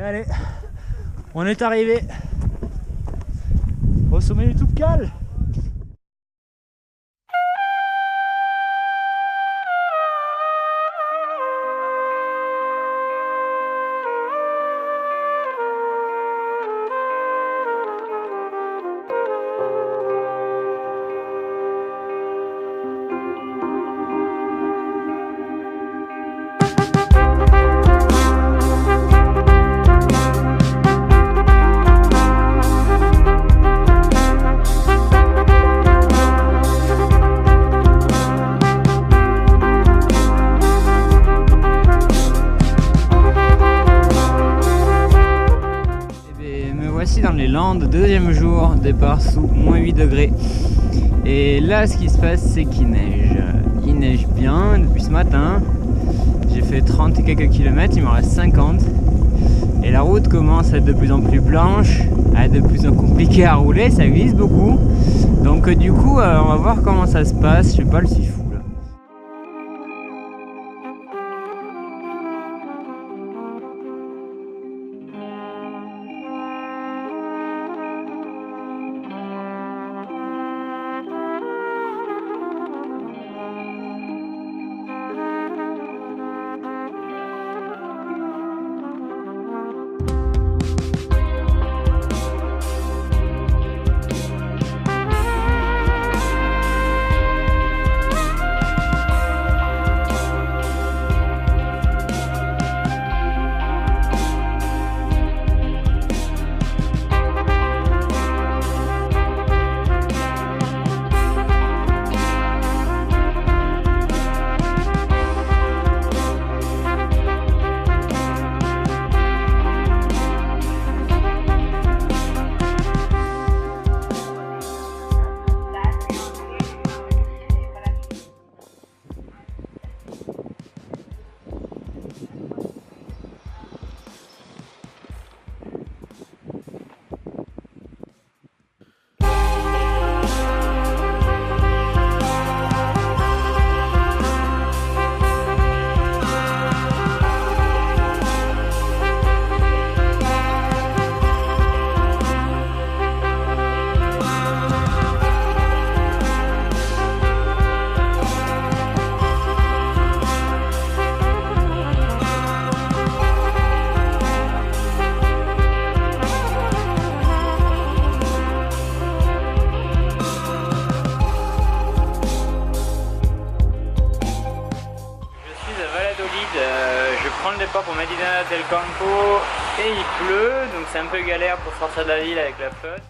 Et allez, on est arrivé au sommet du Toubkal. Voici dans les Landes, deuxième jour, départ sous moins 8 degrés. Et là, ce qui se passe, c'est qu'il neige. Il neige bien depuis ce matin. J'ai fait 30 et quelques kilomètres, il m'en reste 50. Et la route commence à être de plus en plus blanche, à être de plus en plus compliquée à rouler, ça glisse beaucoup. Donc du coup, on va voir comment ça se passe, je sais pas, le suis fou. Je prends le départ pour Medina del Campo et il pleut, donc c'est un peu galère pour sortir de la ville avec la flotte.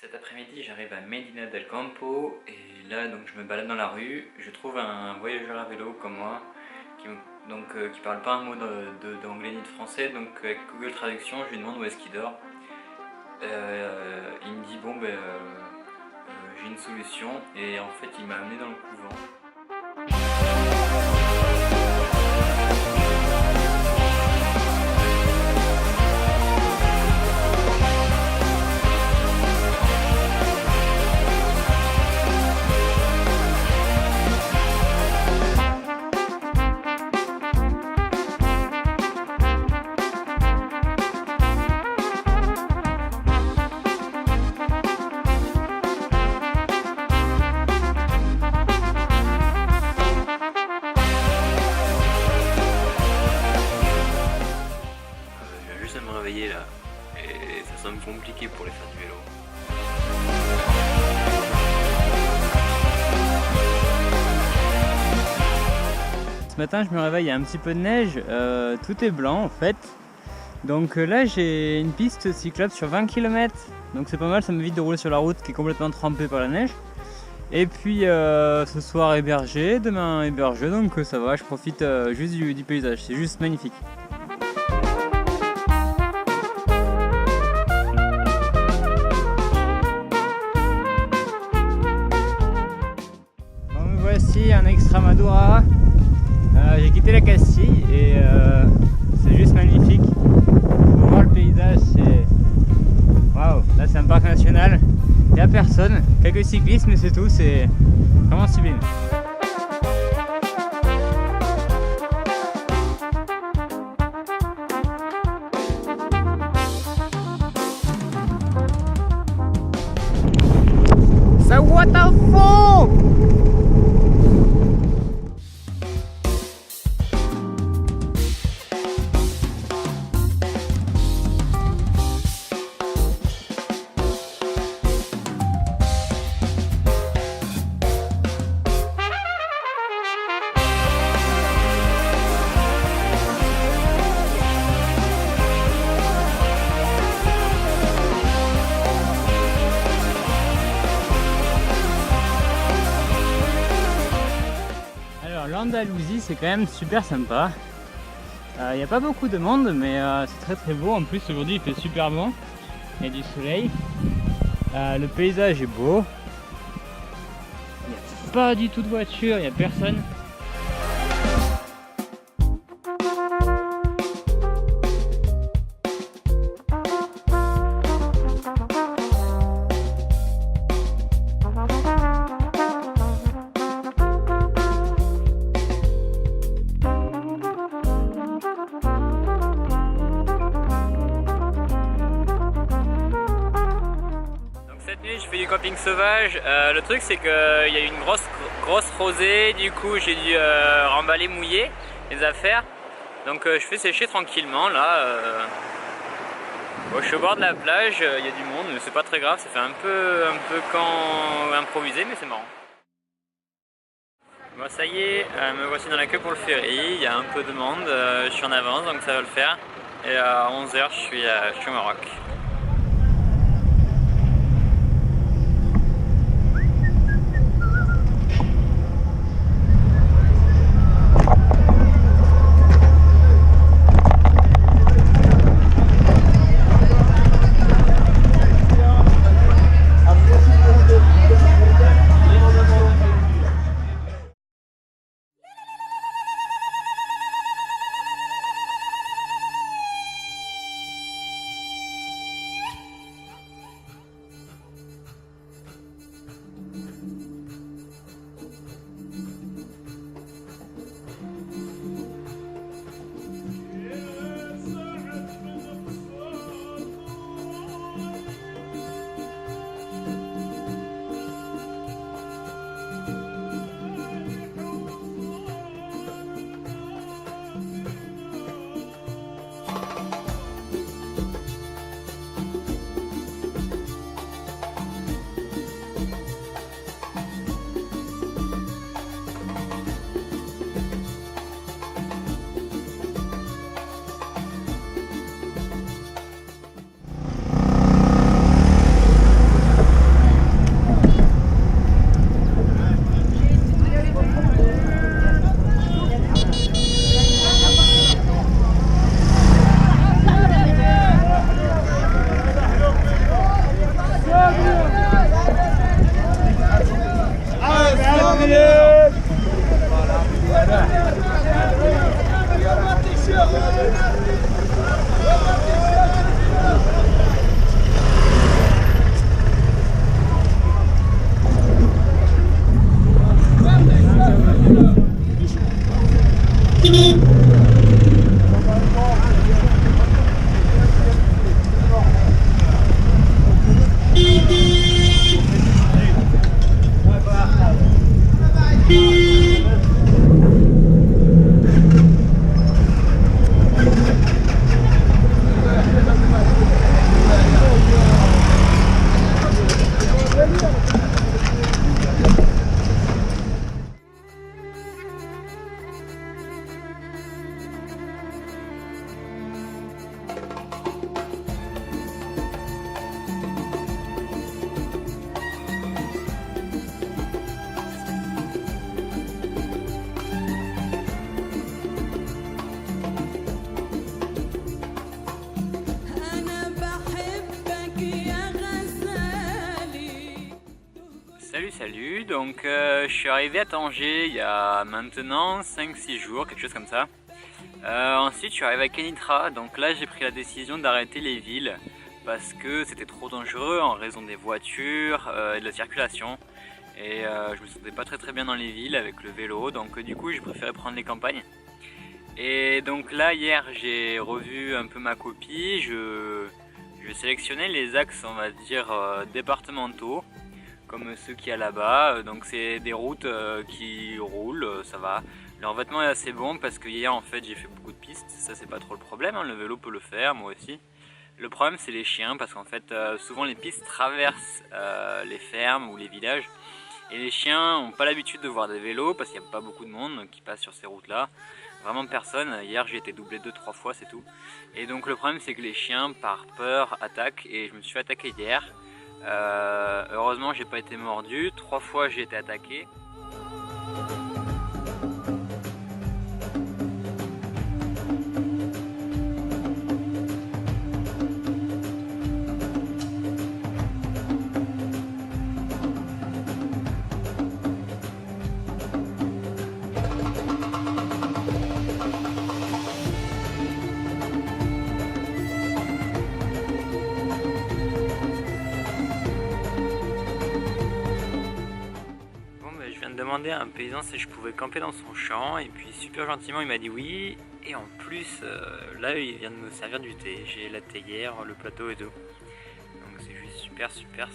Cet après-midi, j'arrive à Medina del Campo et là donc je me balade dans la rue, je trouve un voyageur à vélo comme moi qui parle pas un mot d'anglais ni de français, donc avec Google Traduction je lui demande où est-ce qu'il dort. Il me dit bon ben j'ai une solution et en fait il m'a amené dans le couvent. Me réveiller là et ça semble compliqué pour les faire du vélo. Ce matin je me réveille, il y a un petit peu de neige, tout est blanc en fait. Donc là j'ai une piste cyclable sur 20 km, donc c'est pas mal, ça m'évite de rouler sur la route qui est complètement trempée par la neige. Et puis ce soir hébergé, demain hébergé, donc ça va, je profite juste du paysage, c'est juste magnifique. Bon, me voici en Extremadura, j'ai quitté la Castille et quelques cyclistes, mais c'est tout, c'est vraiment sublime. Ça what à fond! L'Andalousie, c'est quand même super sympa. Il n'y a pas beaucoup de monde, mais c'est très très beau. En plus, aujourd'hui, il fait super bon. Il y a du soleil. Le paysage est beau. Il n'y a pas du tout de voiture, il n'y a personne. Je fais du camping sauvage. Le truc c'est qu'il y a eu une grosse rosée, du coup j'ai dû remballer, mouiller les affaires. Donc je fais sécher tranquillement là. Bon, je suis au bord de la plage, il y a du monde, mais c'est pas très grave, ça fait un peu camp improvisé, mais c'est marrant. Bon ça y est, me voici dans la queue pour le ferry, il y a un peu de monde, je suis en avance donc ça va le faire. Et à 11 h je suis au Maroc. Salut, donc je suis arrivé à Tanger il y a maintenant 5-6 jours, quelque chose comme ça. Ensuite je suis arrivé à Kenitra, donc là j'ai pris la décision d'arrêter les villes parce que c'était trop dangereux en raison des voitures et de la circulation. Et je me sentais pas très bien dans les villes avec le vélo, donc du coup j'ai préféré prendre les campagnes. Et donc là hier j'ai revu un peu ma copie, je sélectionnais les axes on va dire départementaux, comme ceux qu'il y a là-bas, donc c'est des routes qui roulent, ça va. Leur vêtement est assez bon parce que hier en fait j'ai fait beaucoup de pistes, ça c'est pas trop le problème, hein. Le vélo peut le faire, moi aussi. Le problème c'est les chiens parce qu'en fait souvent les pistes traversent les fermes ou les villages et les chiens n'ont pas l'habitude de voir des vélos parce qu'il n'y a pas beaucoup de monde qui passe sur ces routes là, vraiment personne. Hier j'ai été doublé 2-3 fois, c'est tout. Et donc le problème c'est que les chiens par peur attaquent et je me suis fait attaquer hier. Heureusement j'ai pas été mordu, 3 fois j'ai été attaqué. Demandé à un paysan si je pouvais camper dans son champ et puis super gentiment il m'a dit oui, et en plus là il vient de me servir du thé, j'ai la théière, le plateau et tout, donc c'est juste super sympa.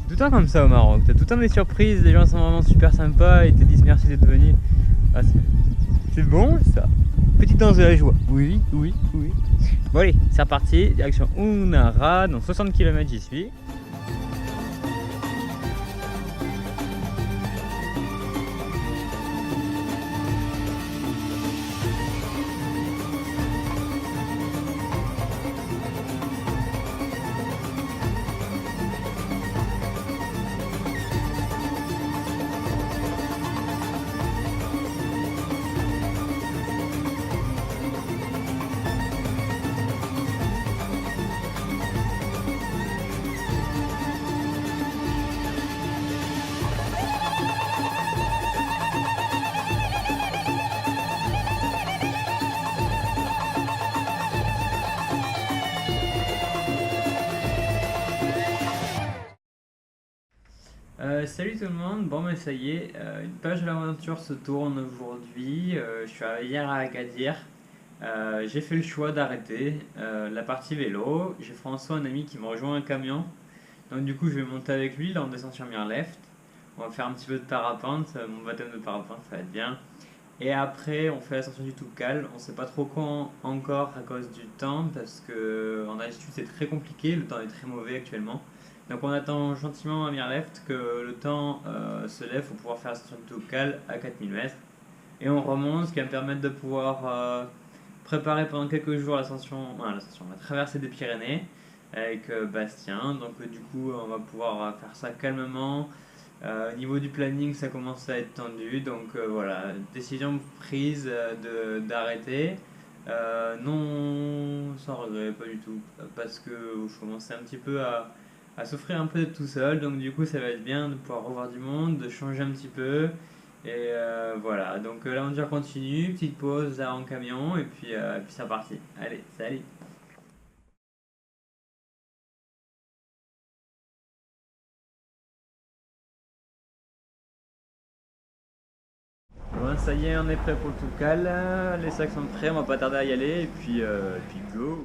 Tout le temps comme ça au Maroc, t'as tout le temps des surprises, les gens sont vraiment super sympas et te disent merci d'être venu. Ah, c'est bon ça. Petite danse de la joie. Oui. Bon allez, c'est reparti, direction Ounara, dans 60 km j'y suis. Salut tout le monde, bon mais ça y est, une page de l'aventure se tourne aujourd'hui, je suis arrivé hier à Agadir, j'ai fait le choix d'arrêter la partie vélo, j'ai François, un ami qui me rejoint un camion, donc du coup je vais monter avec lui, là on descend sur Mirleft, on va faire un petit peu de parapente, mon baptême de parapente ça va être bien, et après on fait l'ascension du Toubkal, on sait pas trop quand encore à cause du temps, parce que en altitude c'est très compliqué, le temps est très mauvais actuellement. Donc on attend gentiment à Mirleft que le temps se lève pour pouvoir faire l'ascension du Toubkal à 4000 mètres. Et on remonte, ce qui va me permettre de pouvoir préparer pendant quelques jours l'ascension, la traversée des Pyrénées avec Bastien. Donc du coup on va pouvoir faire ça calmement. Au niveau du planning ça commence à être tendu. Donc voilà, décision prise d'arrêter. Non sans regret, pas du tout. Parce que je commençais un petit peu à souffrir un peu d'être tout seul, donc du coup ça va être bien de pouvoir revoir du monde, de changer un petit peu, et voilà, donc l'aventure continue, petite pause là en camion, et puis c'est reparti. Allez, salut. Bon, ça y est, on est prêt pour le Toubkal, les sacs sont prêts, on va pas tarder à y aller, et puis go.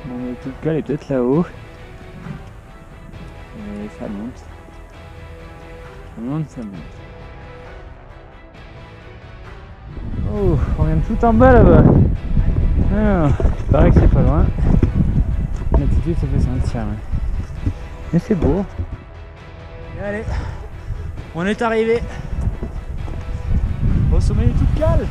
Bon, le Toubkal est peut-être là-haut. Et ça monte. Ça monte, ça monte. Oh, on vient de tout en bas là-bas. Alors, il paraît que c'est pas loin. L'altitude se fait sentir. Ouais. Mais c'est beau. Et allez, on est arrivé au sommet du Toubkal.